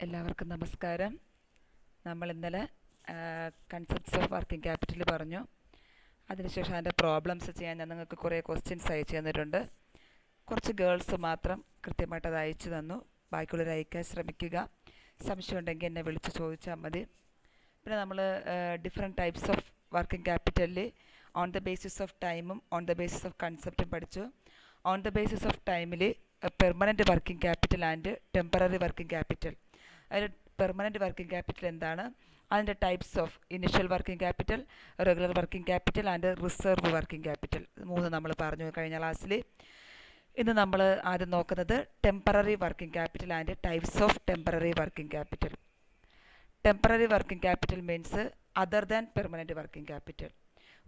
എല്ലാവർക്കും നമസ്കാരം. നമ്മൾ ഇന്നലെ കൺസെപ്റ്റ്സ് ഓഫ് വർക്കിംഗ് ക്യാപിറ്റൽ പറഞ്ഞു. അതിനുശേഷം അതിൻ്റെ പ്രോബ്ലംസ് ചെയ്യാൻ ഞാൻ നിങ്ങൾക്ക് കുറേ ക്വസ്റ്റ്യൻസ് അയച്ചു തന്നിട്ടുണ്ട്. കുറച്ച് ഗേൾസ് മാത്രം കൃത്യമായിട്ട് അത് അയച്ചു തന്നു. ബാക്കിയുള്ളവർ അയക്കാൻ ശ്രമിക്കുക. സംശയം ഉണ്ടെങ്കിൽ എന്നെ വിളിച്ച് ചോദിച്ചാൽ മതി. പിന്നെ നമ്മൾ ഡിഫറെൻറ്റ് ടൈപ്സ് ഓഫ് വർക്കിംഗ് ക്യാപിറ്റലിൽ ഓൺ ദ ബേസിസ് ഓഫ് ടൈമും ഓൺ ദ ബേസിസ് ഓഫ് കൺസെപ്റ്റും പഠിച്ചു. ഓൺ ദ ബേസിസ് ഓഫ് ടൈമിൽ permanent working capital and temporary working capital. അതിൽ പെർമനൻറ്റ് വർക്കിംഗ് ക്യാപിറ്റൽ എന്താണ്, അതിൻ്റെ types of initial working capital, regular working capital and reserve working capital, മൂന്ന് നമ്മൾ പറഞ്ഞു കഴിഞ്ഞ ക്ലാസ്സിൽ. ഇന്ന് നമ്മൾ ആദ്യം നോക്കുന്നത് temporary working capital and types of temporary working capital. Temporary working capital means other than permanent working capital.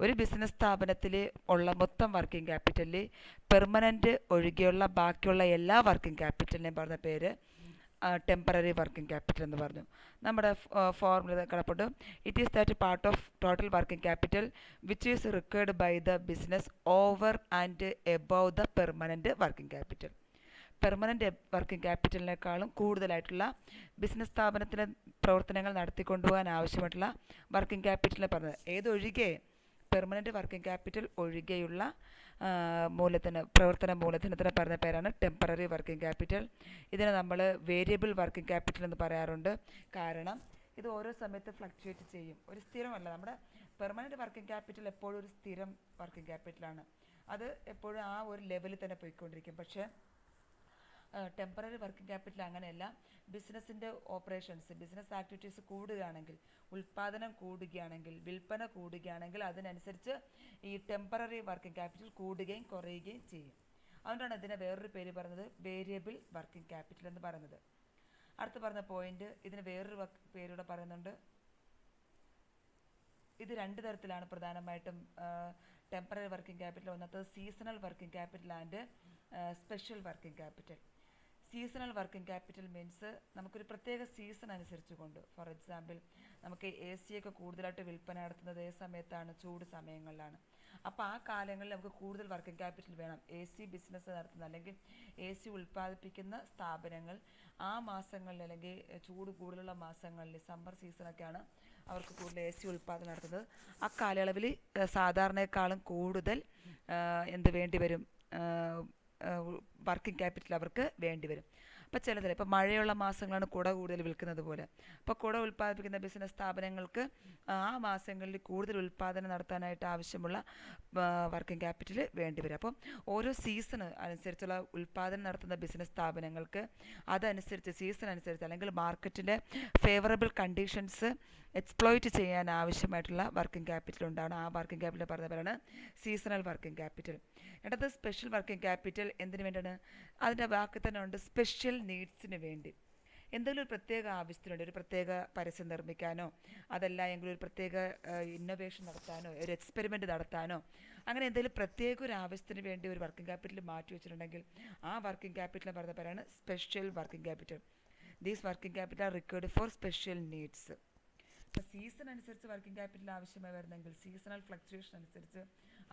ഒരു ബിസിനസ് സ്ഥാപനത്തിൽ ഉള്ള മൊത്തം വർക്കിംഗ് ക്യാപിറ്റലിൽ പെർമനൻറ്റ് ഒഴികെയുള്ള ബാക്കിയുള്ള എല്ലാ വർക്കിംഗ് ക്യാപിറ്റലിനെയും പറഞ്ഞ പേര് ടെമ്പററി വർക്കിംഗ് ക്യാപിറ്റൽ എന്ന് പറഞ്ഞു. നമ്മുടെ ഫോർമുല കിടപ്പുണ്ട്. It is that part of total working capital which is required by the business over and above the permanent working capital. Permanent working ക്യാപിറ്റലിനേക്കാളും കൂടുതലായിട്ടുള്ള ബിസിനസ് സ്ഥാപനത്തിലെ പ്രവർത്തനങ്ങൾ നടത്തിക്കൊണ്ടുപോകാൻ ആവശ്യമായിട്ടുള്ള വർക്കിംഗ് ക്യാപിറ്റലിനെ പറഞ്ഞത് ഏതൊഴികെ പെർമനൻറ്റ് വർക്കിംഗ് ക്യാപിറ്റൽ ഒഴികെയുള്ള പ്രവർത്തന മൂലധനത്തിന് പറഞ്ഞ പേരാണ് ടെമ്പററി വർക്കിംഗ് ക്യാപിറ്റൽ. ഇതിനെ നമ്മൾ വേരിയബിൾ വർക്കിംഗ് ക്യാപിറ്റൽ എന്ന് പറയാറുണ്ട്. കാരണം ഇത് ഓരോ സമയത്ത് ഫ്ലക്ച്വേറ്റ് ചെയ്യും, ഒരു സ്ഥിരമല്ല. നമ്മുടെ പെർമനൻറ്റ് വർക്കിംഗ് ക്യാപിറ്റൽ എപ്പോഴും ഒരു സ്ഥിരം വർക്കിംഗ് ക്യാപിറ്റലാണ്. അത് എപ്പോഴും ആ ഒരു ലെവലിൽ തന്നെ പോയിക്കൊണ്ടിരിക്കും. പക്ഷേ ടെമ്പററി വർക്കിംഗ് ക്യാപിറ്റൽ അങ്ങനെയല്ല. ബിസിനസ്സിൻ്റെ ഓപ്പറേഷൻസ്, ബിസിനസ് ആക്ടിവിറ്റീസ് കൂടുകയാണെങ്കിൽ, ഉൽപ്പാദനം കൂടുകയാണെങ്കിൽ, വിൽപ്പന കൂടുകയാണെങ്കിൽ അതിനനുസരിച്ച് ഈ ടെമ്പററി വർക്കിംഗ് ക്യാപിറ്റൽ കൂടുകയും കുറയുകയും ചെയ്യും. അതുകൊണ്ടാണ് ഇതിനെ വേറൊരു പേര് പറയുന്നത് വേരിയബിൾ വർക്കിംഗ് ക്യാപിറ്റൽ എന്ന് പറയുന്നത്. അടുത്ത് പറഞ്ഞ പോയിന്റ്, ഇതിന് വേറൊരു പേരൂടെ പറയുന്നുണ്ട്. ഇത് രണ്ട് തരത്തിലാണ് പ്രധാനമായിട്ടും ടെമ്പററി വർക്കിംഗ് ക്യാപിറ്റൽ. ഒന്നാമത്തത് seasonal working capital and special working capital. Seasonal working capital means നമുക്കൊരു പ്രത്യേക സീസൺ അനുസരിച്ച് കൊണ്ട്, ഫോർ എക്സാമ്പിൾ നമുക്ക് എ സിയൊക്കെ കൂടുതലായിട്ട് വിൽപ്പന നടത്തുന്നത് ഏത് സമയത്താണ്? ചൂട് സമയങ്ങളിലാണ്. അപ്പോൾ ആ കാലങ്ങളിൽ നമുക്ക് കൂടുതൽ വർക്കിംഗ് ക്യാപിറ്റൽ വേണം. എ സി ബിസിനസ് നടത്തുന്ന അല്ലെങ്കിൽ എ സി ഉൽപ്പാദിപ്പിക്കുന്ന സ്ഥാപനങ്ങൾ ആ മാസങ്ങളിൽ അല്ലെങ്കിൽ ചൂട് കൂടുതലുള്ള മാസങ്ങളിൽ, സമ്മർ സീസണൊക്കെയാണ് അവർക്ക് കൂടുതൽ എ സി ഉൽപ്പാദനം നടത്തുന്നത്. ആ കാലയളവിൽ സാധാരണയെക്കാളും കൂടുതൽ എന്ത് വേണ്ടി വരും? വർക്കിംഗ് ക്യാപിറ്റൽ അവർക്ക് വേണ്ടി വരും. അപ്പോൾ ചിലതിൽ ഇപ്പോൾ മഴയുള്ള മാസങ്ങളാണ് കുട കൂടുതൽ വിൽക്കുന്നത് പോലെ. അപ്പോൾ കുട ഉൽപ്പാദിപ്പിക്കുന്ന ബിസിനസ് സ്ഥാപനങ്ങൾക്ക് ആ മാസങ്ങളിൽ കൂടുതൽ ഉൽപ്പാദനം നടത്താനായിട്ട് ആവശ്യമുള്ള വർക്കിംഗ് ക്യാപിറ്റൽ വേണ്ടി വരും. അപ്പം ഓരോ സീസൺ അനുസരിച്ചുള്ള ഉൽപ്പാദനം നടത്തുന്ന ബിസിനസ് സ്ഥാപനങ്ങൾക്ക് അതനുസരിച്ച് സീസൺ അനുസരിച്ച് അല്ലെങ്കിൽ മാർക്കറ്റിൻ്റെ ഫേവറബിൾ കണ്ടീഷൻസ് എക്സ്പ്ലോയിറ്റ് ചെയ്യാൻ ആവശ്യമായിട്ടുള്ള വർക്കിംഗ് ക്യാപിറ്റൽ ഉണ്ടാണ്. ആ വർക്കിംഗ് ക്യാപിറ്റൽ പറഞ്ഞ പേരാണ് സീസണൽ വർക്കിംഗ് ക്യാപിറ്റൽ. അടുത്ത സ്പെഷ്യൽ വർക്കിംഗ് ക്യാപിറ്റൽ എന്തിനു വേണ്ടിയാണ്? അതിൻ്റെ വാക്ക് തന്നെ ഉണ്ട്, സ്പെഷ്യൽ നീഡ്സിന് വേണ്ടി. എന്തെങ്കിലും ഒരു പ്രത്യേക ആവശ്യത്തിന് വേണ്ടി, ഒരു പ്രത്യേക പരസ്യം നിർമ്മിക്കാനോ അതല്ല എങ്കിൽ ഒരു പ്രത്യേക ഇന്നോവേഷൻ നടത്താനോ ഒരു എക്സ്പെരിമെൻ്റ് നടത്താനോ അങ്ങനെ എന്തെങ്കിലും പ്രത്യേക ഒരു ആവശ്യത്തിന് വേണ്ടി ഒരു വർക്കിംഗ് ക്യാപിറ്റൽ മാറ്റി വെച്ചിട്ടുണ്ടെങ്കിൽ ആ വർക്കിംഗ് ക്യാപിറ്റൽ പറഞ്ഞ പേരാണ് special working capital. These working capital are required for special needs. ഇപ്പോൾ സീസൺ അനുസരിച്ച് വർക്കിംഗ് ക്യാപിറ്റൽ ആവശ്യമായി വരുന്നെങ്കിൽ, സീസണൽ ഫ്ലക്ച്വേഷൻ അനുസരിച്ച്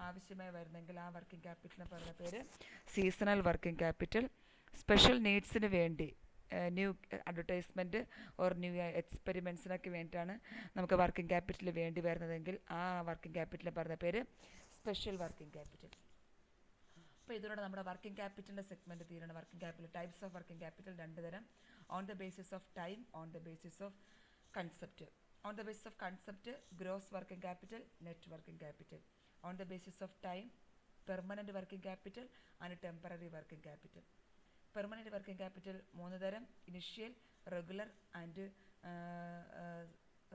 ആവശ്യമായി വരുന്നെങ്കിൽ ആ വർക്കിംഗ് ക്യാപിറ്റലിന് പറയുന്ന പേര് സീസണൽ വർക്കിംഗ് ക്യാപിറ്റൽ. സ്പെഷ്യൽ നീഡ്സിന് വേണ്ടി, ന്യൂ അഡ്വർടൈസ്മെൻറ്റ് ഓർ ന്യൂ എക്സ്പെരിമെൻറ്റ്സിനൊക്കെ വേണ്ടിയിട്ടാണ് നമുക്ക് വർക്കിംഗ് ക്യാപിറ്റൽ വേണ്ടി വരുന്നതെങ്കിൽ ആ വർക്കിംഗ് ക്യാപിറ്റലിന് പറയുന്ന പേര് സ്പെഷ്യൽ വർക്കിംഗ് ക്യാപിറ്റൽ. അപ്പോൾ ഇതിലൂടെ നമ്മുടെ വർക്കിംഗ് ക്യാപിറ്റലിൻ്റെ സെഗ്മെൻറ്റ് തീരണം. Working capital types of working capital രണ്ട് തരം. On the basis of time, on the basis of concept. On the basis of concept, gross working capital, net working capital. On the basis of time, permanent working capital and temporary working capital. Permanent working capital മൂന്ന് തരം: initial, regular and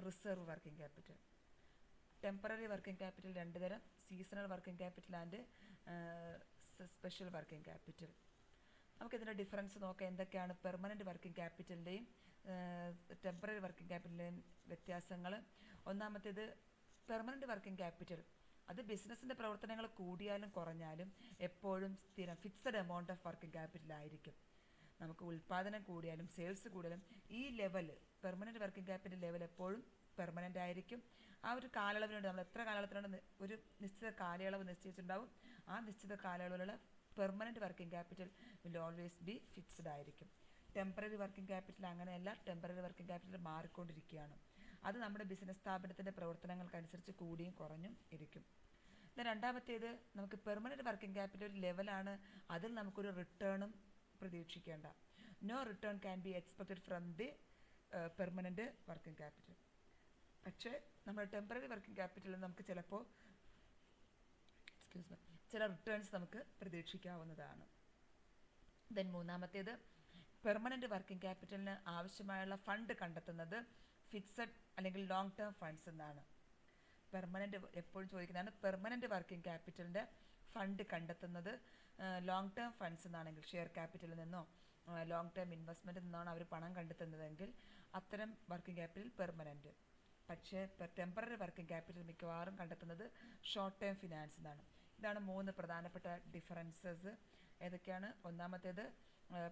reserve working capital. Temporary working capital രണ്ട് തരം: seasonal working capital and special working capital. നമുക്കിതിൻ്റെ difference നോക്കാം. എന്തൊക്കെയാണ് permanent working ക്യാപിറ്റലിൻ്റെയും temporary working ക്യാപിറ്റലിൻ്റെയും വ്യത്യാസങ്ങൾ? ഒന്നാമത്തേത് permanent working capital. അത് ബിസിനസ്സിൻ്റെ പ്രവർത്തനങ്ങൾ കൂടിയാലും കുറഞ്ഞാലും എപ്പോഴും സ്ഥിരം fixed amount of working capital ആയിരിക്കും. നമുക്ക് ഉൽപ്പാദനം കൂടിയാലും സെയിൽസ് കൂടിയാലും ഈ level, permanent working capital level എപ്പോഴും പെർമനൻ്റ് ആയിരിക്കും. ആ ഒരു കാലയളവിനുണ്ട്, നമ്മൾ എത്ര കാലയളവിലാണ് ഒരു നിശ്ചിത കാലയളവ് നിശ്ചയിച്ചിട്ടുണ്ടാവും. ആ നിശ്ചിത കാലയളവിലുള്ള permanent working capital will always be fixed ആയിരിക്കും. ടെമ്പററി വർക്കിംഗ് ക്യാപിറ്റൽ അങ്ങനെയല്ല, ടെമ്പററി വർക്കിംഗ് ക്യാപിറ്റൽ മാറിക്കൊണ്ടിരിക്കുകയാണ്. അത് നമ്മുടെ ബിസിനസ് സ്ഥാപനത്തിൻ്റെ പ്രവർത്തനങ്ങൾക്കനുസരിച്ച് കൂടിയും കുറഞ്ഞും ഇരിക്കും. രണ്ടാമത്തേത് നമുക്ക് പെർമനൻറ്റ് വർക്കിംഗ് ക്യാപിറ്റൽ ഒരു ലെവലാണ്, അതിൽ നമുക്കൊരു റിട്ടേണും പ്രതീക്ഷിക്കേണ്ട. No return can be expected from the permanent working capital. പക്ഷേ നമ്മുടെ ടെമ്പററി വർക്കിംഗ് ക്യാപിറ്റലിൽ നമുക്ക് ചിലപ്പോൾ ചില റിട്ടേൺസ് നമുക്ക് പ്രതീക്ഷിക്കാവുന്നതാണ്. ദെൻ മൂന്നാമത്തേത് പെർമനൻറ്റ് വർക്കിംഗ് ക്യാപിറ്റലിന് ആവശ്യമായുള്ള ഫണ്ട് കണ്ടെത്തുന്നത് ഫിക്സഡ് അല്ലെങ്കിൽ ലോങ് ടേം ഫണ്ട്സ് എന്നാണ്. പെർമനൻറ്റ് എപ്പോഴും ചോദിക്കുന്നതാണ്, പെർമനൻറ്റ് വർക്കിംഗ് ക്യാപിറ്റലിൻ്റെ ഫണ്ട് കണ്ടെത്തുന്നത് ലോങ് ടേം ഫണ്ട്സ് എന്നാണെങ്കിൽ, ഷെയർ ക്യാപിറ്റലിൽ നിന്നോ ലോങ് ടേം ഇൻവെസ്റ്റ്മെൻറ്റിൽ നിന്നാണ് അവർ പണം കണ്ടെത്തുന്നതെങ്കിൽ അത്തരം വർക്കിംഗ് ക്യാപിറ്റൽ പെർമനൻറ്റ്. പക്ഷേ ടെമ്പററി വർക്കിംഗ് ക്യാപിറ്റൽ മിക്കവാറും കണ്ടെത്തുന്നത് ഷോർട്ട് ടേം ഫിനാൻസ് എന്നാണ്. ഇതാണ് 3 പ്രധാനപ്പെട്ട ഡിഫറൻസസ്. ഏതൊക്കെയാണ്? ഒന്നാമത്തേത്,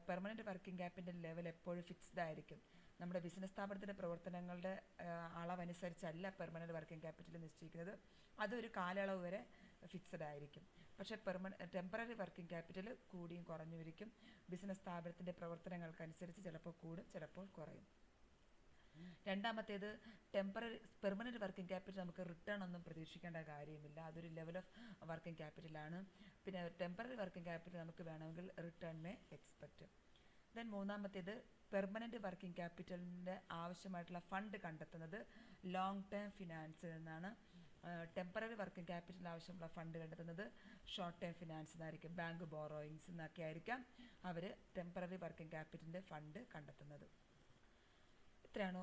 പെർമനൻറ്റ് വർക്കിംഗ് ക്യാപിറ്റൽ ലെവൽ എപ്പോഴും ഫിക്സ്ഡ് ആയിരിക്കും. നമ്മുടെ ബിസിനസ് സ്ഥാപനത്തിൻ്റെ പ്രവർത്തനങ്ങളുടെ അളവനുസരിച്ചല്ല പെർമനൻറ്റ് വർക്കിംഗ് ക്യാപിറ്റൽ നിശ്ചയിക്കുന്നത്, അതൊരു കാലയളവ് വരെ ഫിക്സഡ് ആയിരിക്കും. പക്ഷേ ടെമ്പററി വർക്കിംഗ് ക്യാപിറ്റൽ കൂടിയും കുറഞ്ഞും ഇരിക്കും. ബിസിനസ് സ്ഥാപനത്തിൻ്റെ പ്രവർത്തനങ്ങൾക്കനുസരിച്ച് ചിലപ്പോൾ കൂടും, ചിലപ്പോൾ കുറയും. രണ്ടാമത്തേത്, പെർമനൻറ്റ് വർക്കിംഗ് ക്യാപിറ്റൽ നമുക്ക് റിട്ടേൺ ഒന്നും പ്രതീക്ഷിക്കേണ്ട കാര്യമില്ല, അതൊരു ലെവൽ ഓഫ് വർക്കിംഗ് ക്യാപിറ്റലാണ്. പിന്നെ ടെമ്പററി വർക്കിംഗ് ക്യാപിറ്റൽ നമുക്ക് വേണമെങ്കിൽ റിട്ടേൺ മേ എക്സ്പെക്റ്റ്. ദെൻ മൂന്നാമത്തേത്, പെർമനൻറ്റ് വർക്കിംഗ് ക്യാപിറ്റലിൻ്റെ ആവശ്യമായിട്ടുള്ള ഫണ്ട് കണ്ടെത്തുന്നത് ലോങ് ടേം ഫിനാൻസിൽ നിന്നാണ്. ടെമ്പററി വർക്കിംഗ് ക്യാപിറ്റലിന് ആവശ്യമുള്ള ഫണ്ട് കണ്ടെത്തുന്നത് ഷോർട്ട് ടേം ഫിനാൻസ് എന്നായിരിക്കും, ബാങ്ക് ബോറോയിങ്സ് എന്നൊക്കെ ആയിരിക്കാം അവർ ടെമ്പററി വർക്കിംഗ് ക്യാപിറ്റലിൻ്റെ ഫണ്ട് കണ്ടെത്തുന്നത്. ഇത്രയാണ്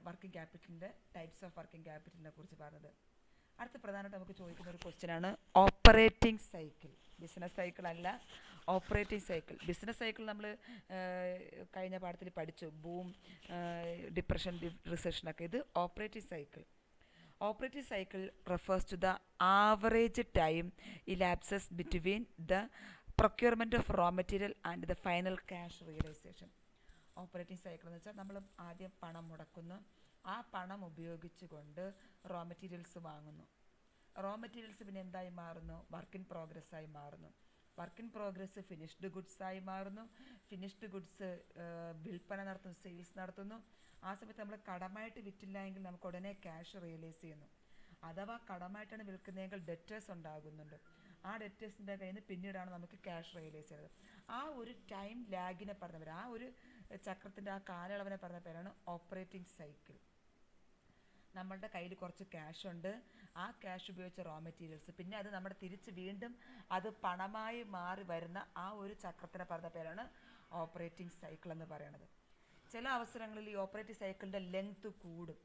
വർക്കിംഗ് ക്യാപിറ്റലിൻ്റെ ടൈപ്സ് ഓഫ് വർക്കിംഗ് ക്യാപിറ്റലിനെ കുറിച്ച് പറഞ്ഞത്. അടുത്ത പ്രധാനമായിട്ട് നമുക്ക് ചോദിക്കുന്ന ഒരു ക്വസ്റ്റ്യനാണ് ഓപ്പറേറ്റിംഗ് സൈക്കിൾ. ബിസിനസ് സൈക്കിൾ അല്ല, ഓപ്പറേറ്റിംഗ് സൈക്കിൾ. ബിസിനസ് സൈക്കിൾ നമ്മൾ കഴിഞ്ഞ പാഠത്തിൽ പഠിച്ചു, ബൂം, ഡിപ്രഷൻ, റിസഷനൊക്കെ. ഇത് operating cycle. Operating cycle refers to the average time elapses between the procurement of raw material and the final cash realization. Operating cycle എന്ന് വെച്ചാൽ നമ്മൾ ആദ്യം പണം മുടക്കുന്നു, ആ പണം ഉപയോഗിച്ചുകൊണ്ട് റോ മെറ്റീരിയൽസ് വാങ്ങുന്നു. റോ മെറ്റീരിയൽസ് പിന്നെ എന്തായി മാറുന്നു? വർക്ക് ഇൻ പ്രോഗ്രസ് ആയി മാറുന്നു. Work in progress finished goods ആയി മാറുന്നു. ഫിനിഷ്ഡ് ഗുഡ്സ് വിൽപ്പന നടത്തുന്നു, സെയിൽസ് നടത്തുന്നു. ആ സമയത്ത് നമ്മൾ കടമായിട്ട് വിറ്റില്ല എങ്കിൽ നമുക്ക് ഉടനെ ക്യാഷ് റിയലൈസ് ചെയ്യുന്നു. അഥവാ കടമായിട്ടാണ് വിൽക്കുന്നതെങ്കിൽ ഡെറ്റേഴ്സ് ഉണ്ടാകുന്നുണ്ട്. ആ ഡെറ്റേഴ്സിൻ്റെ കയ്യിൽ നിന്ന് പിന്നീടാണ് നമുക്ക് ക്യാഷ് റിയലൈസ് ചെയ്യുന്നത്. ആ ഒരു ടൈം ലാഗിനെ പറഞ്ഞ പേര്, ആ ഒരു ചക്രത്തിൻ്റെ ആ കാലയളവിനെ പറഞ്ഞ പേരാണ് ഓപ്പറേറ്റിംഗ് സൈക്കിൾ. നമ്മളുടെ കയ്യിൽ കുറച്ച് ക്യാഷ് ഉണ്ട്, ആ ക്യാഷ് ഉപയോഗിച്ച റോ മെറ്റീരിയൽസ്, പിന്നെ അത് നമ്മുടെ തിരിച്ച് വീണ്ടും അത് പണമായി മാറി വരുന്ന ആ ഒരു ചക്രത്തിനെ പറഞ്ഞ പേരാണ് ഓപ്പറേറ്റിംഗ് സൈക്കിൾ എന്ന് പറയുന്നത്. ചില അവസരങ്ങളിൽ ഈ ഓപ്പറേറ്റിംഗ് സൈക്കിളിൻ്റെ ലെങ്ത് കൂടും.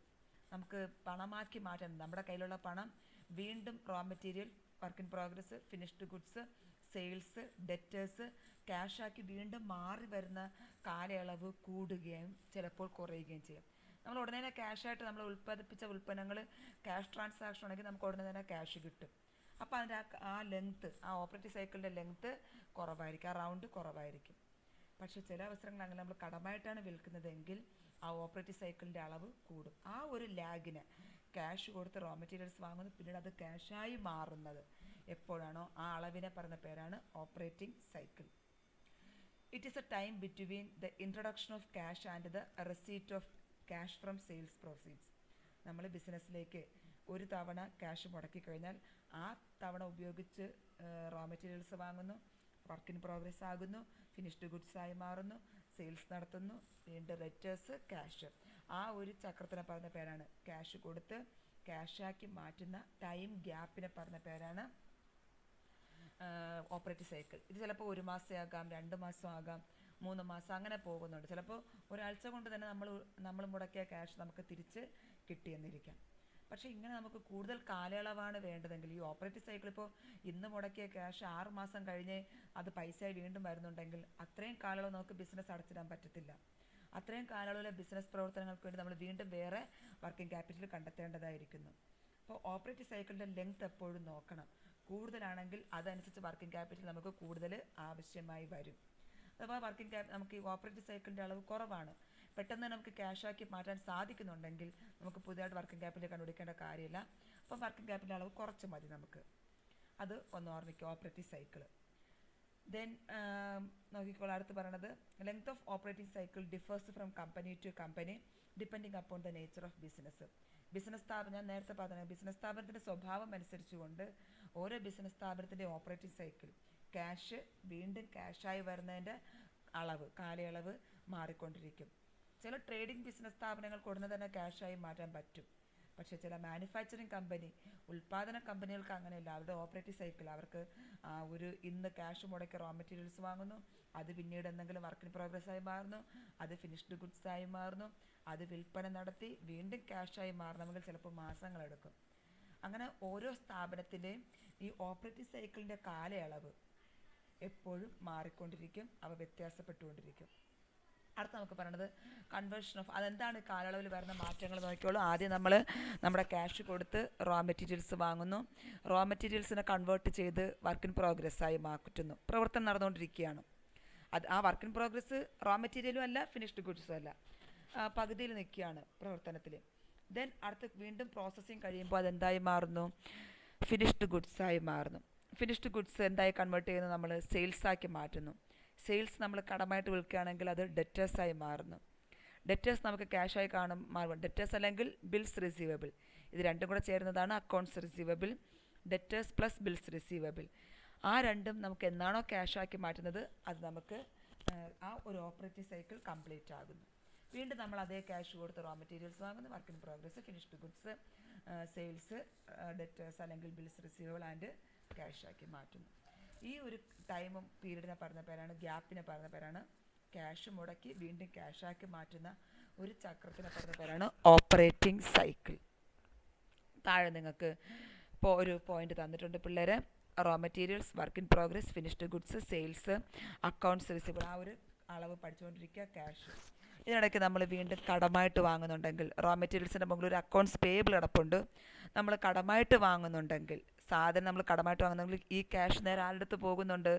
നമുക്ക് പണമാക്കി മാറ്റാൻ, നമ്മുടെ കയ്യിലുള്ള പണം വീണ്ടും raw material, work in progress, finished goods, sales, debtors, ക്യാഷാക്കി വീണ്ടും മാറി വരുന്ന കാലയളവ് കൂടുകയും ചിലപ്പോൾ കുറയുകയും ചെയ്യും. നമ്മൾ ഉടനെ തന്നെ ക്യാഷായിട്ട് നമ്മൾ ഉൽപ്പാദിപ്പിച്ച ഉൽപ്പന്നങ്ങൾ ക്യാഷ് ട്രാൻസാക്ഷൻ ആണെങ്കിൽ നമുക്ക് ഉടനെ തന്നെ ക്യാഷ് കിട്ടും. അപ്പോൾ അതിൻ്റെ ആ ലെങ്ത്ത്, ആ ഓപ്പറേറ്റിംഗ് സൈക്കിളിൻ്റെ ലെങ്ത്ത് കുറവായിരിക്കും, ആ റൗണ്ട് കുറവായിരിക്കും. പക്ഷേ ചില അവസരങ്ങൾ അങ്ങനെ നമ്മൾ കടമായിട്ടാണ് വിൽക്കുന്നതെങ്കിൽ ആ ഓപ്പറേറ്റിംഗ് സൈക്കിളിൻ്റെ അളവ് കൂടും. ആ ഒരു ലാഗിന് ക്യാഷ് കൊടുത്ത് റോ മെറ്റീരിയൽസ് വാങ്ങുന്നു, പിന്നീട് അത് ക്യാഷായി മാറുന്നത് എപ്പോഴാണോ ആ അളവിനെ പറഞ്ഞ പേരാണ് operating cycle. It is A time between the introduction of cash and the receipt of cash from sales proceeds. നമ്മൾ ബിസിനസ്സിലേക്ക് ഒരു തവണ ക്യാഷ് മുടക്കി കഴിഞ്ഞാൽ ആ തവണ ഉപയോഗിച്ച് റോ മെറ്റീരിയൽസ് വാങ്ങുന്നു, വർക്ക് ഇൻ പ്രോഗ്രസ് ആകുന്നു, ഫിനിഷ്ഡ് ഗുഡ്സ് ആയി മാറുന്നു, സെയിൽസ് നടത്തുന്നു, വീണ്ടും ഡെറ്റേഴ്സ്, ക്യാഷ്. ആ ഒരു ചക്രത്തിനെ പറഞ്ഞ പേരാണ്, ക്യാഷ് കൊടുത്ത് ക്യാഷാക്കി മാറ്റുന്ന ടൈം ഗ്യാപ്പിനെ പറഞ്ഞ പേരാണ് ഓപ്പറേറ്റിംഗ് സൈക്കിൾ. ഇത് ചിലപ്പോൾ 1 മാസമാകാം, 2 മാസമാകാം, 3 മാസം, അങ്ങനെ പോകുന്നുണ്ട്. ചിലപ്പോൾ ഒരാഴ്ച കൊണ്ട് തന്നെ നമ്മൾ മുടക്കിയ ക്യാഷ് നമുക്ക് തിരിച്ച് കിട്ടിയെന്നിരിക്കാം. പക്ഷേ ഇങ്ങനെ നമുക്ക് കൂടുതൽ കാലയളവാണ് വേണ്ടതെങ്കിൽ, ഈ ഓപ്പറേറ്റിംഗ് സൈക്കിൾ ഇപ്പോൾ ഇന്ന് മുടക്കിയ ക്യാഷ് 6 മാസം കഴിഞ്ഞ് അത് പൈസയായി വീണ്ടും വരുന്നുണ്ടെങ്കിൽ അത്രയും കാലയളവ് നമുക്ക് ബിസിനസ് അടച്ചിടാൻ പറ്റത്തില്ല. അത്രയും കാലയളവിലെ ബിസിനസ് പ്രവർത്തനങ്ങൾക്ക് വേണ്ടി നമ്മൾ വീണ്ടും വേറെ വർക്കിംഗ് ക്യാപിറ്റൽ കണ്ടെത്തേണ്ടതായിരിക്കുന്നു. അപ്പോൾ ഓപ്പറേറ്റിംഗ് സൈക്കിളിൻ്റെ ലെങ്ത് എപ്പോഴും നോക്കണം. കൂടുതലാണെങ്കിൽ അതനുസരിച്ച് വർക്കിംഗ് ക്യാപിറ്റൽ നമുക്ക് കൂടുതൽ ആവശ്യമായി വരും. അഥവാ നമുക്ക് ഈ ഓപ്പറേറ്റിംഗ് സൈക്കിളിൻ്റെ അളവ് കുറവാണ്, പെട്ടെന്ന് നമുക്ക് ക്യാഷാക്കി മാറ്റാൻ സാധിക്കുന്നുണ്ടെങ്കിൽ നമുക്ക് പുതിയതായിട്ട് വർക്കിംഗ് ക്യാപിറ്റൽ കണ്ടുപിടിക്കേണ്ട കാര്യമില്ല. അപ്പം വർക്കിംഗ് ക്യാപിറ്റൽ അളവ് കുറച്ച് മതി നമുക്ക്. അത് ഒന്ന് ഓർമ്മിക്കുക, ഓപ്പറേറ്റിംഗ് സൈക്കിൾ. ദെൻ നോക്കിക്കോളാം, അടുത്ത് പറയണത് length of operating cycle differs from company to company depending upon the nature of business. Business സ്ഥാപനം ഞാൻ നേരത്തെ പറഞ്ഞ ബിസിനസ് സ്ഥാപനത്തിൻ്റെ സ്വഭാവം അനുസരിച്ചുകൊണ്ട് ഓരോ ബിസിനസ് സ്ഥാപനത്തിൻ്റെ ഓപ്പറേറ്റിംഗ് സൈക്കിൾ ക്യാഷ് വീണ്ടും ക്യാഷായി വരുന്നതിൻ്റെ കാലയളവ് മാറിക്കൊണ്ടിരിക്കും. ചില ട്രേഡിംഗ് ബിസിനസ് സ്ഥാപനങ്ങൾക്ക് ഉടനെ തന്നെ ക്യാഷായി മാറ്റാൻ പറ്റും. പക്ഷേ ചില മാനുഫാക്ചറിങ് കമ്പനി, ഉൽപ്പാദന കമ്പനികൾക്ക് അങ്ങനെയല്ല. അവരുടെ ഓപ്പറേറ്റിംഗ് സൈക്കിൾ അവർക്ക് ഇന്ന് ക്യാഷ് മുടക്കി റോ മെറ്റീരിയൽസ് വാങ്ങുന്നു, അത് പിന്നീട് എന്തെങ്കിലും വർക്ക് ഇൻ പ്രോഗ്രസ് ആയി മാറുന്നു, അത് ഫിനിഷ്ഡ് ഗുഡ്സ് ആയി മാറുന്നു, അത് വിൽപ്പന നടത്തി വീണ്ടും ക്യാഷായി മാറണമെങ്കിൽ ചിലപ്പോൾ മാസങ്ങളെടുക്കും. അങ്ങനെ ഓരോ സ്ഥാപനത്തിൻ്റെയും ഈ ഓപ്പറേറ്റിംഗ് സൈക്കിളിൻ്റെ കാലയളവ് എപ്പോഴും മാറിക്കൊണ്ടിരിക്കും, അവ വ്യത്യാസപ്പെട്ടുകൊണ്ടിരിക്കും. അടുത്ത് നമുക്ക് പറയണത് കൺവേർഷൻ ഓഫ്, അതെന്താണ് കാലയളവിൽ വരുന്ന മാറ്റങ്ങൾ നോക്കിയോളൂ. ആദ്യം നമ്മൾ നമ്മുടെ ക്യാഷ് കൊടുത്ത് റോ മെറ്റീരിയൽസ് വാങ്ങുന്നു, റോ മെറ്റീരിയൽസിനെ കൺവേർട്ട് ചെയ്ത് വർക്ക് ഇൻ പ്രോഗ്രസ് ആയി മാറ്റുന്നു. പ്രവർത്തനം നടന്നുകൊണ്ടിരിക്കുകയാണ്. ആ വർക്ക് ഇൻ പ്രോഗ്രസ് റോ മെറ്റീരിയലും അല്ല, ഫിനിഷ്ഡ് ഗുഡ്സും അല്ല, പകുതിയിൽ നിൽക്കുകയാണ് പ്രവർത്തനത്തിൽ. ദെൻ അടുത്ത് വീണ്ടും പ്രോസസ്സിങ് കഴിയുമ്പോൾ അതെന്തായി മാറുന്നു? ഫിനിഷ്ഡ് ഗുഡ്സായി മാറുന്നു. ഫിനിഷ്ഡ് ഗുഡ്സ് എന്തായി കൺവേർട്ട് ചെയ്യുന്നത്? നമ്മൾ സെയിൽസാക്കി മാറ്റുന്നു. സെയിൽസ് നമ്മൾ കടമായിട്ട് വിൽക്കുകയാണെങ്കിൽ അത് ഡെറ്റേഴ്സായി മാറുന്നു. ഡെറ്റേഴ്സ് നമുക്ക് ക്യാഷായി മാറും. ഡെറ്റേഴ്സ് അല്ലെങ്കിൽ ബിൽസ് റിസീവബിൾ, ഇത് രണ്ടും കൂടെ ചേരുന്നതാണ് accounts receivable. Debtors plus bills receivable, ആ രണ്ടും നമുക്ക് എന്നാണോ ക്യാഷാക്കി മാറ്റുന്നത് അത് നമുക്ക് ആ ഒരു ഓപ്പറേറ്റിംഗ് സൈക്കിൾ കംപ്ലീറ്റ് ആകുന്നു. വീണ്ടും നമ്മൾ അതേ ക്യാഷ് കൊടുത്ത് റോ മെറ്റീരിയൽസ് വാങ്ങുന്നു, work in progress, finished goods, sales, debtors അല്ലെങ്കിൽ ബിൽസ് റിസീവബിൾ ആൻഡ് ക്യാഷാക്കി മാറ്റുന്നു. ഈ ഒരു ടൈമും പീരീഡിനെ പറഞ്ഞ പേരാണ്, ഗ്യാപ്പിനെ പറഞ്ഞ പേരാണ്, ക്യാഷ് മുടക്കി വീണ്ടും ക്യാഷാക്കി മാറ്റുന്ന ഒരു ചക്രത്തിനെ പറഞ്ഞ പേരാണ് ഓപ്പറേറ്റിംഗ് സൈക്കിൾ. താഴെ നിങ്ങൾക്ക് ഇപ്പോൾ ഒരു പോയിന്റ് തന്നിട്ടുണ്ട് പിള്ളേരെ. Raw materials, work in progress, finished goods, sales, accounts receivable, ആ ഒരു അളവ് പഠിച്ചുകൊണ്ടിരിക്കുക. ക്യാഷ് ഇതിനിടയ്ക്ക് നമ്മൾ വീണ്ടും കടമായിട്ട് വാങ്ങുന്നുണ്ടെങ്കിൽ, റോ മെറ്റീരിയൽസിൻ്റെ മുകളിൽ ഒരു അക്കൗണ്ട്സ് പേയബിൾ കിടപ്പുണ്ട്, നമ്മൾ കടമായിട്ട് വാങ്ങുന്നുണ്ടെങ്കിൽ, സാധനം നമ്മൾ കടമായിട്ട് വാങ്ങുന്നെങ്കിൽ ഈ ക്യാഷ് നേരെ ആരുടെ അടുത്ത് പോകുന്നുണ്ട്?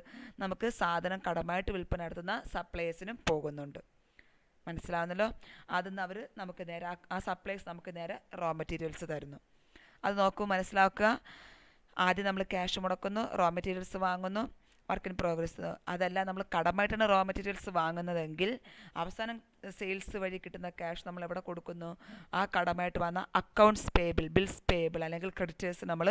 നമുക്ക് സാധനം കടമായിട്ട് വിൽപ്പന നടത്തുന്ന സപ്ലയേഴ്സിനും പോകുന്നുണ്ട്. മനസ്സിലാവുന്നല്ലോ? അതിന്ന് അവർ നമുക്ക് നേരെ ആ സപ്ലയേഴ്സ് നമുക്ക് നേരെ റോ മെറ്റീരിയൽസ് തരുന്നു. അത് നോക്കൂ, മനസ്സിലാക്കുക. ആദ്യം നമ്മൾ ക്യാഷ് മുടക്കുന്നു, റോ മെറ്റീരിയൽസ് വാങ്ങുന്നു, വർക്ക് ഇൻ പ്രോഗ്രസ്. അതല്ല, നമ്മൾ കടമായിട്ടാണ് റോ മെറ്റീരിയൽസ് വാങ്ങുന്നതെങ്കിൽ അവസാനം സെയിൽസ് വഴി കിട്ടുന്ന ക്യാഷ് നമ്മൾ എവിടെ കൊടുക്കുന്നു? ആ കടമായിട്ട് വന്ന അക്കൗണ്ട്സ് പേയബിൾ, ബിൽസ് പേയബിൾ അല്ലെങ്കിൽ ക്രെഡിറ്റേഴ്സ് നമ്മൾ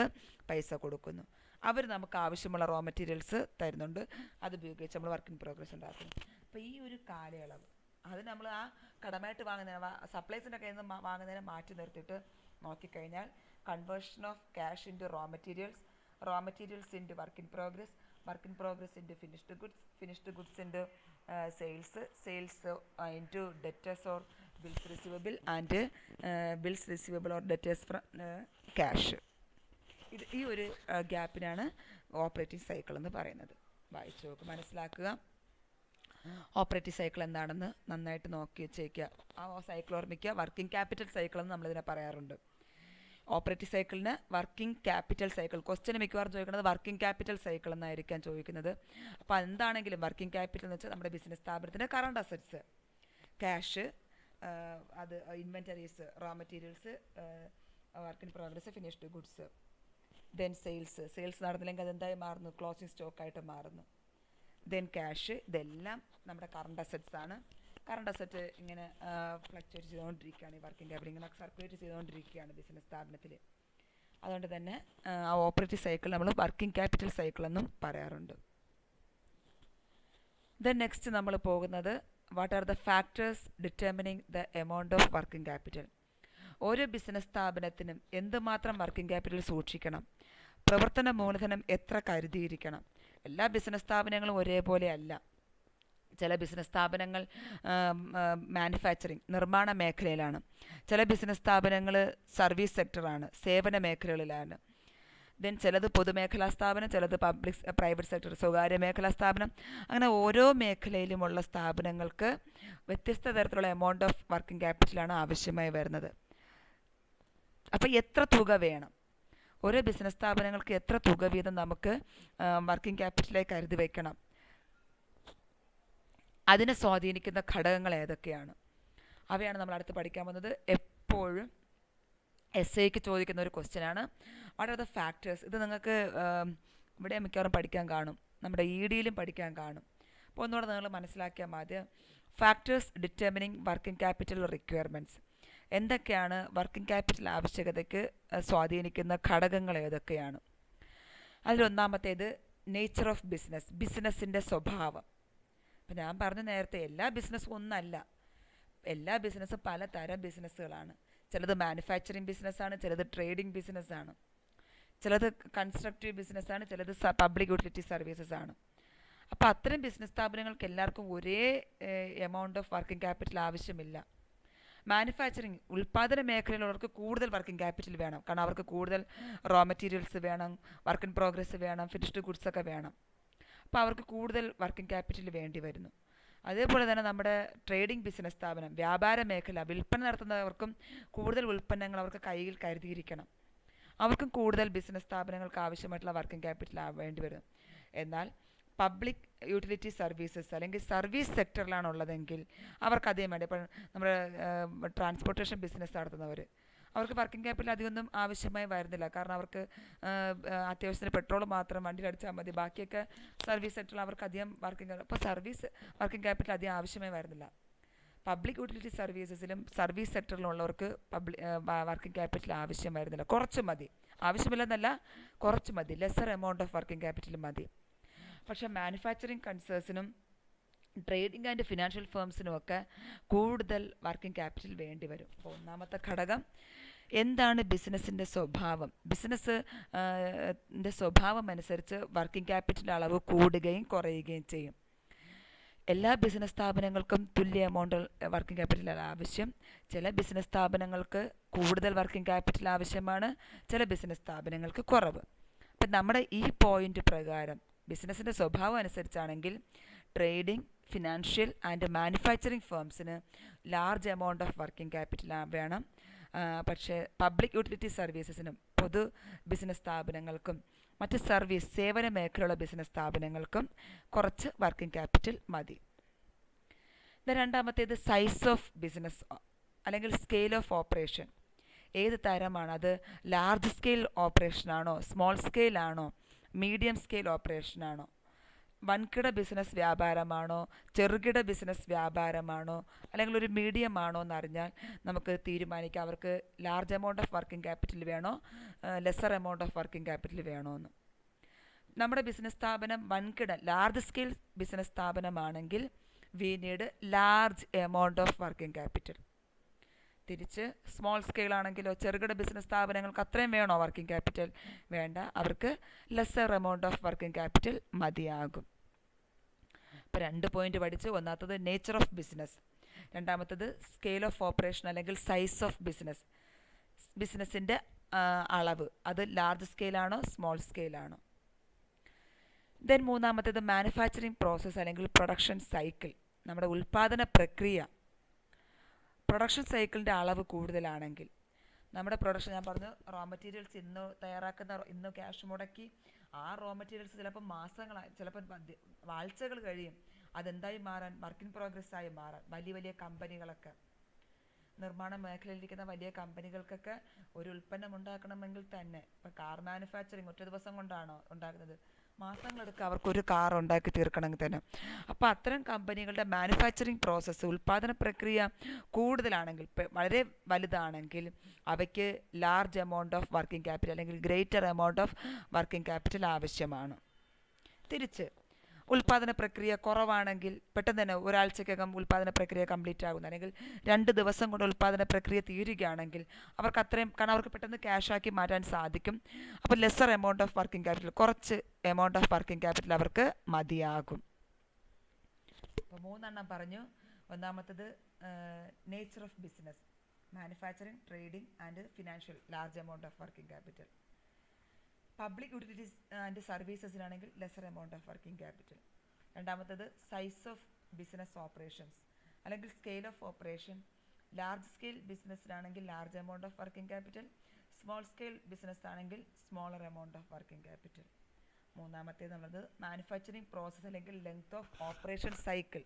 പൈസ കൊടുക്കുന്നു. അവർ നമുക്ക് ആവശ്യമുള്ള റോ മെറ്റീരിയൽസ് തരുന്നുണ്ട്, അത് ഉപയോഗിച്ച് നമ്മൾ വർക്ക് ഇൻ പ്രോഗ്രസ് ഉണ്ടാക്കുന്നു. അപ്പോൾ ഈ ഒരു കാലയളവ് അത് നമ്മൾ ആ കടമായിട്ട് വാങ്ങുന്നതിന്, സപ്ലൈസിൻ്റെ കയ്യിൽ നിന്ന് വാങ്ങുന്നതിനെ മാറ്റി നിർത്തിയിട്ട് നോക്കിക്കഴിഞ്ഞാൽ conversion of cash into raw materials into work in progress, work in progress into finished goods into sales into debtors or bills receivable and bills receivable or debtors from cash. ഈ ഒരു ഗ്യാപ്പിനാണ് ഓപ്പറേറ്റിംഗ് സൈക്കിൾ എന്ന് പറയുന്നത്. വായിച്ചു നോക്ക്, മനസ്സിലാക്കുക. Operating cycle എന്താണെന്ന് നന്നായിട്ട് നോക്കി വെച്ചേക്കുക. ആ സൈക്കിൾ ഓർമ്മിക്കുക. വർക്കിംഗ് ക്യാപിറ്റൽ സൈക്കിൾ എന്ന് നമ്മളിതിനെ പറയാറുണ്ട്. ഓപ്പറേറ്റിംഗ് സൈക്കിളിന് വർക്കിംഗ് ക്യാപിറ്റൽ സൈക്കിൾ, ക്വസ്റ്റ്യന് മിക്കവാറും ചോദിക്കുന്നത് വർക്കിംഗ് ക്യാപിറ്റൽ സൈക്കിൾ എന്നായിരിക്കാം ചോദിക്കുന്നത്. അപ്പോൾ എന്താണെങ്കിലും വർക്കിംഗ് ക്യാപിറ്റൽ എന്ന് വെച്ചാൽ നമ്മുടെ ബിസിനസ് സ്ഥാപനത്തിൻ്റെ കറണ്ട് അസറ്റ്സ്, ക്യാഷ്, അത് inventories, raw materials, work in progress, finished goods, then sales നടന്നില്ലെങ്കിൽ അതെന്തായി മാറുന്നു? ക്ലോസിംഗ് സ്റ്റോക്കായിട്ട് മാറുന്നു. ദെൻ ക്യാഷ്, ഇതെല്ലാം നമ്മുടെ കറണ്ട് അസറ്റ്സ് ആണ്. കറണ്ട് അസറ്റ് ഇങ്ങനെ ഫ്ലക്ച്വേറ്റ് ചെയ്തുകൊണ്ടിരിക്കുകയാണ്. ഈ വർക്കിംഗ് ക്യാപിറ്റൽ ഇങ്ങനെ സർക്കുലേറ്റ് ചെയ്തുകൊണ്ടിരിക്കുകയാണ് ബിസിനസ് സ്ഥാപനത്തിൽ. അതുകൊണ്ട് തന്നെ ആ ഓപ്പറേറ്റിംഗ് സൈക്കിൾ നമ്മൾ വർക്കിംഗ് ക്യാപിറ്റൽ സൈക്കിൾ എന്നും പറയാറുണ്ട്. ദെൻ നെക്സ്റ്റ് നമ്മൾ പോകുന്നത് what are the factors determining the amount of working capital. ഓരോ ബിസിനസ് സ്ഥാപനത്തിനും എന്തുമാത്രം വർക്കിംഗ് ക്യാപിറ്റൽ സൂക്ഷിക്കണം, പ്രവർത്തന മൂലധനം എത്ര കരുതിയിരിക്കണം. എല്ലാ ബിസിനസ് സ്ഥാപനങ്ങളും ഒരേപോലെ അല്ല. ചില ബിസിനസ് സ്ഥാപനങ്ങൾ മാനുഫാക്ചറിങ്, നിർമ്മാണ മേഖലയിലാണ്. ചില ബിസിനസ് സ്ഥാപനങ്ങൾ സർവീസ് സെക്ടറാണ്, സേവന മേഖലകളിലാണ്. ദെൻ ചിലത് പൊതുമേഖലാ സ്ഥാപനം, ചിലത് പ്രൈവറ്റ് സെക്ടർ, സ്വകാര്യ മേഖലാ സ്ഥാപനം. അങ്ങനെ ഓരോ മേഖലയിലുമുള്ള സ്ഥാപനങ്ങൾക്ക് വ്യത്യസ്ത തരത്തിലുള്ള എമൗണ്ട് ഓഫ് വർക്കിംഗ് ക്യാപിറ്റലാണ് ആവശ്യമായി വരുന്നത്. അപ്പോൾ എത്ര തുക വേണം? ഓരോ ബിസിനസ് സ്ഥാപനങ്ങൾക്ക് എത്ര തുക വീതം നമുക്ക് വർക്കിംഗ് ക്യാപിറ്റലായി കരുതി വയ്ക്കണം? അതിനെ സ്വാധീനിക്കുന്ന ഘടകങ്ങൾ ഏതൊക്കെയാണ്? അവയാണ് നമ്മൾ അടുത്ത് പഠിക്കാൻ പോകുന്നത്. എപ്പോഴും എസ്ഐക്ക് ചോദിക്കുന്ന ഒരു ക്വസ്റ്റ്യനാണ്, വാട്ട് ആർ ദ ഫാക്ടേഴ്സ്. ഇത് നിങ്ങൾക്ക് ഇവിടെ മിക്കവാറും പഠിക്കാൻ കാണും. നമ്മുടെ EDയിലും പഠിക്കാൻ കാണും. അപ്പോൾ ഒന്നുകൂടെ നിങ്ങൾ മനസ്സിലാക്കിയാൽ മതി. Factors determining working capital requirements. എന്തൊക്കെയാണ് വർക്കിംഗ് ക്യാപിറ്റൽ ആവശ്യകതയ്ക്ക് സ്വാധീനിക്കുന്ന ഘടകങ്ങൾ ഏതൊക്കെയാണ്? അതിലൊന്നാമത്തേത് നേച്ചർ ഓഫ് ബിസിനസ്, ബിസിനസ്സിൻ്റെ സ്വഭാവം. അപ്പം ഞാൻ പറഞ്ഞു നേരത്തെ, എല്ലാ ബിസിനസ്സും ഒന്നല്ല. എല്ലാ ബിസിനസ്സും പലതരം ബിസിനസ്സുകളാണ്. ചിലത് മാനുഫാക്ചറിങ് ബിസിനസ്സാണ്, ചിലത് ട്രേഡിംഗ് ബിസിനസ്സാണ്, ചിലത് കൺസ്ട്രക്റ്റീവ് ബിസിനസ്സാണ്, ചിലത് പബ്ലിക് യൂട്ടിലിറ്റി സർവീസസ് ആണ്. അപ്പോൾ അത്തരം ബിസിനസ് സ്ഥാപനങ്ങൾക്ക് എല്ലാവർക്കും ഒരേ എമൗണ്ട് ഓഫ് വർക്കിംഗ് ക്യാപിറ്റൽ ആവശ്യമില്ല. മാനുഫാക്ചറിങ് ഉൽപ്പാദന മേഖലയിലുള്ളവർക്ക് കൂടുതൽ വർക്കിംഗ് ക്യാപിറ്റൽ വേണം. കാരണം അവർക്ക് കൂടുതൽ റോ മെറ്റീരിയൽസ് വേണം, വർക്ക് ഇൻ പ്രോഗ്രസ് വേണം, ഫിനിഷ്ഡ് ഗുഡ്സ് ഒക്കെ വേണം. അപ്പോൾ അവർക്ക് കൂടുതൽ വർക്കിംഗ് ക്യാപിറ്റൽ വേണ്ടി വരുന്നു. അതേപോലെ തന്നെ നമ്മുടെ ട്രേഡിംഗ് ബിസിനസ് സ്ഥാപനം, വ്യാപാര മേഖല, വിൽപ്പന നടത്തുന്നവർക്കും കൂടുതൽ ഉൽപ്പന്നങ്ങൾ അവർക്ക് കയ്യിൽ കരുതിയിരിക്കണം. അവർക്കും കൂടുതൽ ബിസിനസ് സ്ഥാപനങ്ങൾക്ക് ആവശ്യമായിട്ടുള്ള വർക്കിംഗ് ക്യാപിറ്റൽ വേണ്ടി വരും. എന്നാൽ പബ്ലിക് യൂട്ടിലിറ്റി സർവീസസ് അല്ലെങ്കിൽ സർവീസ് സെക്ടറിലാണ് ഉള്ളതെങ്കിൽ അവർക്ക് അതേ വേണ്ടി. ഇപ്പോൾ നമ്മുടെ ട്രാൻസ്പോർട്ടേഷൻ ബിസിനസ് നടത്തുന്നവർ, അവർക്ക് വർക്കിംഗ് ക്യാപിറ്റൽ അധികമൊന്നും ആവശ്യമായി വരുന്നില്ല. കാരണം അവർക്ക് അത്യാവശ്യത്തിന് പെട്രോൾ മാത്രം വണ്ടിയിൽ അടിച്ചാൽ മതി. ബാക്കിയൊക്കെ സർവീസ് സെക്ടറിൽ അവർക്ക് അധികം അപ്പോൾ വർക്കിംഗ് ക്യാപിറ്റൽ അധികം ആവശ്യമായി വരുന്നില്ല. പബ്ലിക് യൂട്ടിലിറ്റി സർവീസസിലും സർവീസ് സെക്ടറിലുള്ളവർക്ക് വർക്കിംഗ് ക്യാപിറ്റൽ ആവശ്യം വരുന്നില്ല. കുറച്ച് മതി, ആവശ്യമില്ലെന്നല്ല, കുറച്ച് മതി, lesser amount of working capital മതി. പക്ഷേ മാനുഫാക്ചറിങ് കൺസേൺസിനും ട്രേഡിംഗ് ആൻഡ് ഫിനാൻഷ്യൽ ഫേംസിനുമൊക്കെ കൂടുതൽ വർക്കിംഗ് ക്യാപിറ്റൽ വേണ്ടി വരും. അപ്പോൾ ഒന്നാമത്തെ ഘടകം എന്താണ് ബിസിനസ്സിൻ്റെ സ്വഭാവം. ബിസിനസ്സിൻ്റെ സ്വഭാവം അനുസരിച്ച് വർക്കിംഗ് ക്യാപിറ്റൽ അളവ് കൂടുകയും കുറയുകയും ചെയ്യും. എല്ലാ ബിസിനസ് സ്ഥാപനങ്ങൾക്കും തുല്യ എമൗണ്ട് വർക്കിംഗ് ക്യാപിറ്റൽ ആവശ്യം. ചില ബിസിനസ് സ്ഥാപനങ്ങൾക്ക് കൂടുതൽ വർക്കിംഗ് ക്യാപിറ്റൽ ആവശ്യമാണ്, ചില ബിസിനസ് സ്ഥാപനങ്ങൾക്ക് കുറവ്. അപ്പം നമ്മുടെ ഈ പോയിന്റ് പ്രകാരം ബിസിനസ്സിൻ്റെ സ്വഭാവം അനുസരിച്ചാണെങ്കിൽ ട്രേഡിംഗ്, ഫിനാൻഷ്യൽ ആൻഡ് മാനുഫാക്ചറിങ് ഫേംസിന് large amount of working capital വേണം. പക്ഷേ പബ്ലിക് യൂട്ടിലിറ്റി സർവീസസിനും പൊതു ബിസിനസ് സ്ഥാപനങ്ങൾക്കും മറ്റ് സേവന മേഖലയുള്ള ബിസിനസ് സ്ഥാപനങ്ങൾക്കും കുറച്ച് വർക്കിംഗ് ക്യാപിറ്റൽ മതി. രണ്ടാമത്തേത് സൈസ് ഓഫ് ബിസിനസ് അല്ലെങ്കിൽ സ്കെയിൽ ഓഫ് ഓപ്പറേഷൻ. ഏത് തരമാണ് അത്? ലാർജ് സ്കെയിൽ ഓപ്പറേഷനാണോ, സ്മോൾ സ്കെയിലാണോ, മീഡിയം സ്കെയിൽ ഓപ്പറേഷനാണോ, വൻകിട ബിസിനസ് വ്യാപാരമാണോ, ചെറുകിട ബിസിനസ് വ്യാപാരമാണോ, അല്ലെങ്കിൽ ഒരു മീഡിയം ആണോ എന്നറിഞ്ഞാൽ നമുക്ക് തീരുമാനിക്കാം അവർക്ക് large amount of working capital വേണോ, lesser amount of working capital വേണോ എന്ന്. നമ്മുടെ ബിസിനസ് സ്ഥാപനം വൻകിട ലാർജ് സ്കെയിൽ ബിസിനസ് സ്ഥാപനമാണെങ്കിൽ we need large amount of working capital. തിരിച്ച് സ്മോൾ സ്കെയിൽ ആണെങ്കിലോ, ചെറുകിട ബിസിനസ് സ്ഥാപനങ്ങൾക്ക് അത്രയും വേണോ വർക്കിംഗ് ക്യാപിറ്റൽ? വേണ്ട, അവർക്ക് lesser amount of working capital മതിയാകും. ഇപ്പോൾ 2 പോയിന്റ് പഠിച്ചു. ഒന്നാമത്തത് നേച്ചർ ഓഫ് ബിസിനസ്, രണ്ടാമത്തത് സ്കെയിൽ ഓഫ് ഓപ്പറേഷൻ അല്ലെങ്കിൽ സൈസ് ഓഫ് ബിസിനസ്, ബിസിനസ്സിൻ്റെ അളവ്, അത് ലാർജ് സ്കെയിലാണോ സ്മോൾ സ്കെയിലാണോ. ദെൻ മൂന്നാമത്തേത് മാനുഫാക്ചറിങ് പ്രോസസ്സ് അല്ലെങ്കിൽ പ്രൊഡക്ഷൻ സൈക്കിൾ, നമ്മുടെ ഉൽപ്പാദന പ്രക്രിയ. പ്രൊഡക്ഷൻ സൈക്കിളിൻ്റെ അളവ് കൂടുതലാണെങ്കിൽ നമ്മുടെ പ്രൊഡക്ഷൻ, ഞാൻ പറഞ്ഞു റോ മെറ്റീരിയൽസ് ഇന്ന് ക്യാഷ് മുടക്കി ആ റോ മെറ്റീരിയൽസ് ചിലപ്പോൾ മാസങ്ങളായി, ചിലപ്പോൾ ആഴ്ചകൾ കഴിയും അതെന്തായി മാറാൻ, വർക്ക് ഇൻ പ്രോഗ്രസ് ആയി മാറാൻ. വലിയ കമ്പനികളൊക്കെ, നിർമ്മാണ മേഖലയിലിരിക്കുന്ന വലിയ കമ്പനികൾക്കൊക്കെ ഒരു ഉൽപ്പന്നം ഉണ്ടാക്കണമെങ്കിൽ തന്നെ, ഇപ്പം കാർ മാനുഫാക്ചറിങ് ഒറ്റ ദിവസം കൊണ്ടാണോ ഉണ്ടാക്കുന്നത്? മാസങ്ങളെടുക്കുക അവർക്കൊരു കാർ ഉണ്ടാക്കി തീർക്കണമെങ്കിൽ തന്നെ. അപ്പോൾ അത്തരം കമ്പനികളുടെ മാനുഫാക്ചറിങ് പ്രോസസ്സ്, ഉൽപ്പാദന പ്രക്രിയ കൂടുതലാണെങ്കിൽ, വളരെ വലുതാണെങ്കിൽ അവയ്ക്ക് large amount of working capital അല്ലെങ്കിൽ greater amount of working capital ആവശ്യമാണ്. തിരിച്ച് ഉൽപ്പാദന പ്രക്രിയ കുറവാണെങ്കിൽ, പെട്ടെന്ന് തന്നെ ഒരാഴ്ചക്കകം ഉൽപ്പാദന പ്രക്രിയ കംപ്ലീറ്റ് ആകുന്നു, അല്ലെങ്കിൽ 2 ദിവസം കൊണ്ട് ഉൽപ്പാദന പ്രക്രിയ തീരുകയാണെങ്കിൽ അവർക്ക് അത്രയും, കാരണം അവർക്ക് പെട്ടെന്ന് ക്യാഷാക്കി മാറ്റാൻ സാധിക്കും. അപ്പോൾ lesser amount of working capital, കുറച്ച് എമൗണ്ട് ഓഫ് വർക്കിംഗ് ക്യാപിറ്റൽ അവർക്ക് മതിയാകും. അപ്പോൾ 3 പറഞ്ഞു. ഒന്നാമത്തത് nature of business, manufacturing, trading and financial, large amount of working capital. Public utilities and സർവീസസിനാണെങ്കിൽ lesser amount of working capital. രണ്ടാമത്തത് സൈസ് ഓഫ് ബിസിനസ് ഓപ്പറേഷൻസ് അല്ലെങ്കിൽ scale of operation. Large scale ബിസിനസ്സിനാണെങ്കിൽ large amount of working capital, small scale business ആണെങ്കിൽ smaller amount of working capital. മൂന്നാമത്തേത് നമ്മളത് manufacturing process അല്ലെങ്കിൽ length of operation cycle,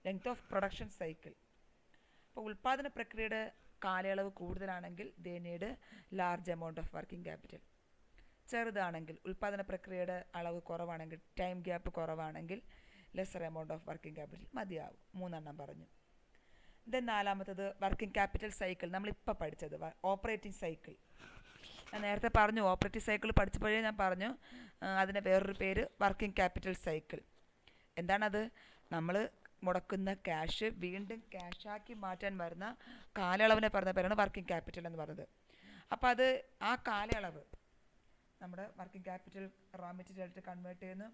length of production cycle. അപ്പോൾ ഉൽപ്പാദന പ്രക്രിയയുടെ കാലയളവ് കൂടുതലാണെങ്കിൽ they need large amount of working capital. ചെറുതാണെങ്കിൽ, ഉൽപ്പാദന പ്രക്രിയയുടെ അളവ് കുറവാണെങ്കിൽ, ടൈം ഗ്യാപ്പ് കുറവാണെങ്കിൽ lesser amount of working capital മതിയാവും. 3 പറഞ്ഞു. Then 4 working capital cycle. നമ്മളിപ്പോൾ പഠിച്ചത് ഓപ്പറേറ്റിംഗ് സൈക്കിൾ. ഞാൻ നേരത്തെ പറഞ്ഞു, ഓപ്പറേറ്റിംഗ് സൈക്കിൾ പഠിച്ചപ്പോഴേ ഞാൻ പറഞ്ഞു അതിൻ്റെ വേറൊരു പേര് വർക്കിംഗ് ക്യാപിറ്റൽ സൈക്കിൾ. എന്താണത്? നമ്മൾ മുടക്കുന്ന ക്യാഷ് വീണ്ടും ക്യാഷാക്കി മാറ്റാൻ വരുന്ന കാലയളവിനെ പറഞ്ഞ പേരാണ് വർക്കിംഗ് ക്യാപിറ്റൽ എന്ന് പറഞ്ഞത്. അപ്പോൾ അത് ആ കാലയളവ് നമ്മുടെ വർക്കിംഗ് ക്യാപിറ്റൽ റോ മെറ്റീരിയൽ ആയിട്ട് കൺവേർട്ട് ചെയ്യുന്നു.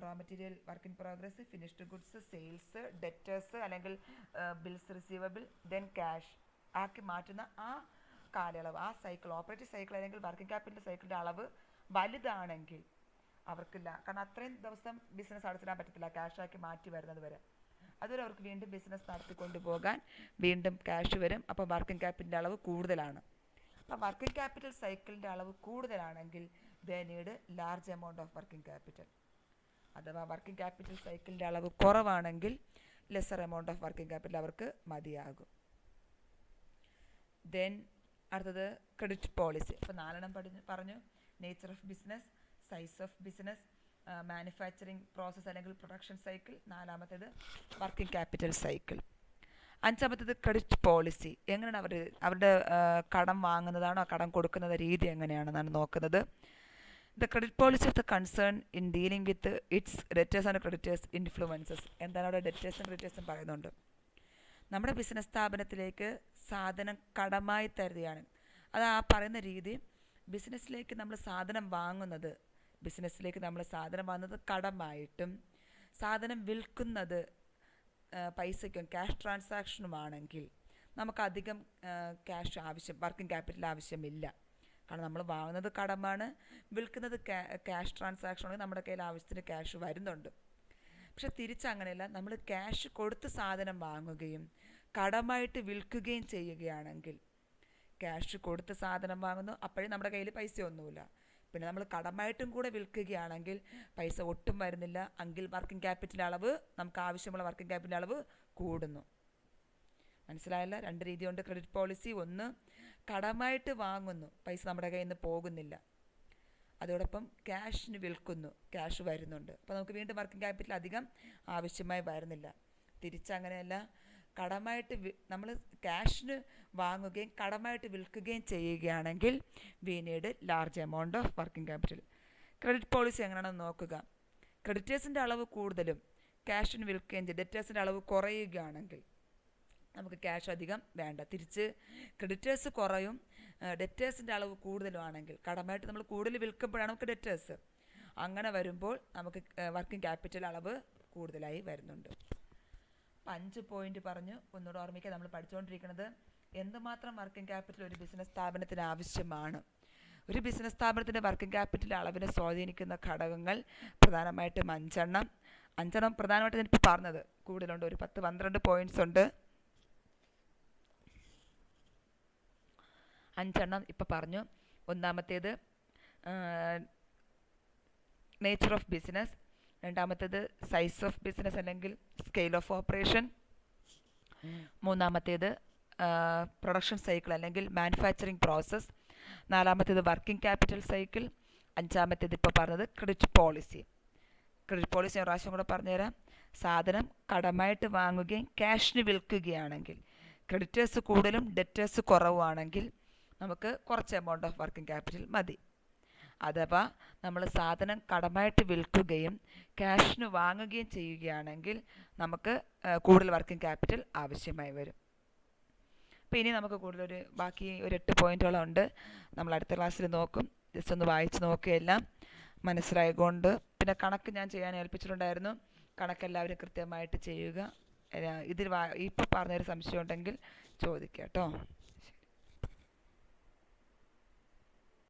Raw material work in progress, finished goods, sales, debtors അല്ലെങ്കിൽ ബിൽസ് റിസീവബിൾ, ദെൻ ക്യാഷ് ആക്കി മാറ്റുന്ന ആ കാലയളവ്, ആ സൈക്കിൾ, ഓപ്പറേറ്റീവ് സൈക്കിൾ അല്ലെങ്കിൽ വർക്കിംഗ് ക്യാപിറ്റൽ സൈക്കിളിൻ്റെ അളവ് വലുതാണെങ്കിൽ അവർക്കില്ല. കാരണം അത്രയും ദിവസം ബിസിനസ് അടച്ചിടാൻ പറ്റത്തില്ല ക്യാഷാക്കി മാറ്റി വരുന്നത് വരെ. അതുവരെ അവർക്ക് വീണ്ടും ബിസിനസ് നടത്തിക്കൊണ്ട് പോകാൻ വീണ്ടും ക്യാഷ് വരും. അപ്പോൾ വർക്കിംഗ് ക്യാപിറ്റലിൻ്റെ അളവ് കൂടുതലാണ്. അപ്പോൾ വർക്കിംഗ് ക്യാപിറ്റൽ സൈക്കിളിൻ്റെ അളവ് കൂടുതലാണെങ്കിൽ they need large amount of working capital. അഥവാ വർക്കിംഗ് ക്യാപിറ്റൽ സൈക്കിളിൻ്റെ അളവ് കുറവാണെങ്കിൽ lesser amount of working capital അവർക്ക് മതിയാകും. ദെൻ അടുത്തത് ക്രെഡിറ്റ് പോളിസി. അപ്പോൾ 4 പറഞ്ഞു. Nature of business, size of business, manufacturing process അല്ലെങ്കിൽ production cycle. 4 working capital cycle. 5 credit policy. എങ്ങനെയാണ് അവരുടെ കടം വാങ്ങുന്നതാണോ കടം കൊടുക്കുന്ന രീതി എങ്ങനെയാണെന്നാണ് നോക്കുന്നത്. The credit policy of the concern in dealing with its debtors and creditors influences. എന്താണ് അവിടെ ഡെറ്റേഴ്സും ക്രെഡിറ്റേഴ്സും പറയുന്നുണ്ട്. നമ്മുടെ ബിസിനസ് സ്ഥാപനത്തിലേക്ക് സാധനം കടമായി തരുകയാണ്. അത് ആ പറയുന്ന രീതി, ബിസിനസ്സിലേക്ക് നമ്മൾ സാധനം വാങ്ങുന്നത് കടമായിട്ടും സാധനം വിൽക്കുന്നത് പൈസയ്ക്കും ക്യാഷ് ട്രാൻസാക്ഷനുമാണെങ്കിൽ നമുക്കധികം ക്യാഷ് വർക്കിംഗ് ക്യാപിറ്റൽ ആവശ്യമില്ല. കാരണം നമ്മൾ വാങ്ങുന്നത് കടമാണ്, വിൽക്കുന്നത് ക്യാഷ് ട്രാൻസാക്ഷനാണെങ്കിൽ നമ്മുടെ കയ്യിൽ ആവശ്യത്തിന് ക്യാഷ് വരുന്നുണ്ട്. പക്ഷെ തിരിച്ചങ്ങനെയല്ല, നമ്മൾ ക്യാഷ് കൊടുത്ത് സാധനം വാങ്ങുകയും കടമായിട്ട് വിൽക്കുകയും ചെയ്യുകയാണെങ്കിൽ, ക്യാഷ് കൊടുത്ത് സാധനം വാങ്ങുന്നു, അപ്പോഴും നമ്മുടെ കയ്യിൽ പൈസയൊന്നുമില്ല. പിന്നെ നമ്മൾ കടമായിട്ടും കൂടെ വിൽക്കുകയാണെങ്കിൽ പൈസ ഒട്ടും വരുന്നില്ല. എങ്കിൽ വർക്കിംഗ് ക്യാപിറ്റലിൻ്റെ അളവ്, നമുക്ക് ആവശ്യമുള്ള വർക്കിംഗ് ക്യാപിറ്റലിൻ്റെ അളവ് കൂടുന്നു. മനസ്സിലായല്ല? 2 രീതിയുണ്ട് ക്രെഡിറ്റ് പോളിസി. ഒന്ന്, കടമായിട്ട് വാങ്ങുന്നു, പൈസ നമ്മുടെ കയ്യിൽ നിന്ന് പോകുന്നില്ല. അതോടൊപ്പം ക്യാഷിന് വിൽക്കുന്നു, ക്യാഷ് വരുന്നുണ്ട്. അപ്പോൾ നമുക്ക് വീണ്ടും വർക്കിംഗ് ക്യാപിറ്റൽ അധികം ആവശ്യമായി വരുന്നില്ല. തിരിച്ചങ്ങനെയല്ല, കടമായിട്ട് നമ്മൾ ക്യാഷിന് വാങ്ങുകയും കടമായിട്ട് വിൽക്കുകയും ചെയ്യുകയാണെങ്കിൽ V need large amount of working capital. Credit policy എങ്ങനെയാണെന്ന് നോക്കുക. ക്രെഡിറ്റേഴ്സിൻ്റെ അളവ് കൂടുതലും ക്യാഷിന് വിൽക്കുകയും ചെയ്യും, ഡെറ്റേഴ്സിൻ്റെ അളവ് കുറയുകയാണെങ്കിൽ നമുക്ക് ക്യാഷ് അധികം വേണ്ട. തിരിച്ച് ക്രെഡിറ്റേഴ്സ് കുറയും, ഡെറ്റേഴ്സിൻ്റെ അളവ് കൂടുതലുമാണെങ്കിൽ, കടമായിട്ട് നമ്മൾ കൂടുതൽ വിൽക്കുമ്പോഴാണ് നമുക്ക് ഡെറ്റേഴ്സ്. അങ്ങനെ വരുമ്പോൾ നമുക്ക് വർക്കിംഗ് ക്യാപിറ്റൽ അളവ് കൂടുതലായി വരുന്നുണ്ട്. 5 പോയിന്റ് പറഞ്ഞു. ഒന്നുകൂടെ ഓർമ്മിക്കുക, നമ്മൾ പഠിച്ചുകൊണ്ടിരിക്കുന്നത് എന്തുമാത്രം വർക്കിംഗ് ക്യാപിറ്റൽ ഒരു ബിസിനസ് സ്ഥാപനത്തിന് ആവശ്യമാണ്. ഒരു ബിസിനസ് സ്ഥാപനത്തിൻ്റെ വർക്കിംഗ് ക്യാപിറ്റൽ അളവിനെ സ്വാധീനിക്കുന്ന ഘടകങ്ങൾ പ്രധാനമായിട്ടും 5 പ്രധാനമായിട്ട് ഞാനിപ്പോൾ പറഞ്ഞത്. കൂടുതലുണ്ട്, ഒരു 10-12 പോയിന്റ്സ് ഉണ്ട്. 5 ഇപ്പോൾ പറഞ്ഞു. ഒന്നാമത്തേത് നേച്ചർ ഓഫ് ബിസിനസ്, രണ്ടാമത്തേത് സൈസ് ഓഫ് ബിസിനസ് അല്ലെങ്കിൽ സ്കെയിൽ ഓഫ് ഓപ്പറേഷൻ, മൂന്നാമത്തേത് പ്രൊഡക്ഷൻ സൈക്കിൾ അല്ലെങ്കിൽ manufacturing process, 4 working capital cycle, 5 ഇപ്പോൾ പറഞ്ഞത് ക്രെഡിറ്റ് പോളിസി. ക്രെഡിറ്റ് പോളിസി ഒരു പ്രാവശ്യം കൂടെ പറഞ്ഞുതരാം. സാധനം കടമായിട്ട് വാങ്ങുകയും ക്യാഷിന് വിൽക്കുകയാണെങ്കിൽ, ക്രെഡിറ്റേഴ്സ് കൂടുതലും ഡെറ്റേഴ്സ് കുറവാണെങ്കിൽ നമുക്ക് കുറച്ച് എമൗണ്ട് ഓഫ് വർക്കിംഗ് ക്യാപിറ്റൽ മതി. അഥവാ നമ്മൾ സാധനം കടമായിട്ട് വിൽക്കുകയും ക്യാഷിന് വാങ്ങുകയും ചെയ്യുകയാണെങ്കിൽ നമുക്ക് കൂടുതൽ വർക്കിംഗ് ക്യാപിറ്റൽ ആവശ്യമായി വരും. അപ്പോൾ ഇനി നമുക്ക് ബാക്കി ഒരു 8 പോയിന്റുകളും ഉണ്ട്. നമ്മൾ അടുത്ത ക്ലാസ്സിൽ നോക്കും. ജസ്റ്റ് ഒന്ന് വായിച്ച് നോക്കുകയെല്ലാം മനസ്സിലായിക്കൊണ്ട്. പിന്നെ കണക്ക് ഞാൻ ചെയ്യാൻ ഏൽപ്പിച്ചിട്ടുണ്ടായിരുന്നു. കണക്കെല്ലാവരും കൃത്യമായിട്ട് ചെയ്യുക. ഇതിൽ ഇപ്പോൾ പറഞ്ഞൊരു സംശയം ഉണ്ടെങ്കിൽ ചോദിക്കുക കേട്ടോ.